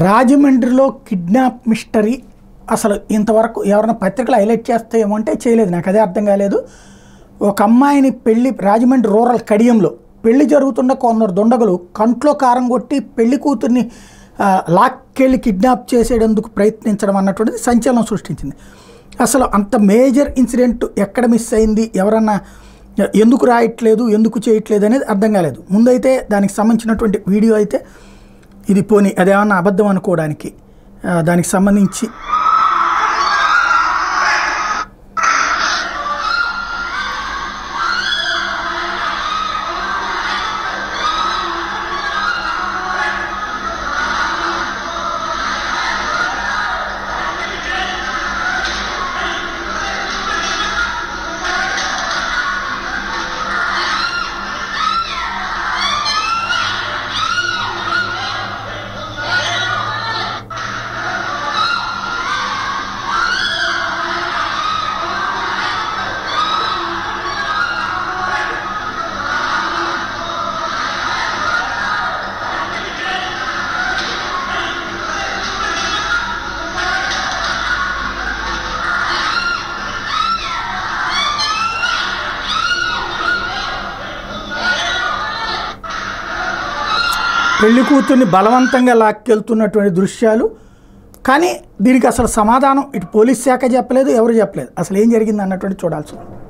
రాజమండ్రిలో kidnap mystery అసలు ఇంతవరకు ఎవరైనా పత్రికలు హైలైట్ చేస్తాయేమో అంటే చేయలేదు. నాకు అదే అర్థం కాలేదు. ఒక అమ్మాయిని రాజమండ్రి రూరల్ కడియంలో పెళ్లి జరుగుతున్న కొందరు దుండగులు కంట్లో కారం కొట్టి పెళ్లి కూతుర్ని లాక్కెళ్ళి కిడ్నాప్ చేసేందుకు ప్రయత్నించడం అన్నటువంటిది సంచలనం సృష్టించింది. అసలు అంత మేజర్ ఇన్సిడెంట్ ఎక్కడ మిస్ అయింది, ఎవరన్నా ఎందుకు రాయట్లేదు, ఎందుకు చేయట్లేదు అనేది అర్థం కాలేదు. ముందైతే దానికి సంబంధించినటువంటి వీడియో అయితే ఇది పోనీ అదేమన్నా అబద్ధం అనుకోవడానికి దానికి సంబంధించి పెళ్లి కూతుర్ని బలవంతంగా లాక్కెళ్తున్నటువంటి దృశ్యాలు. కానీ దీనికి అసలు సమాధానం ఇటు పోలీస్ శాఖ చెప్పలేదు, ఎవరు చెప్పలేదు. అసలు ఏం జరిగింది అన్నటువంటి చూడాల్సి ఉంది.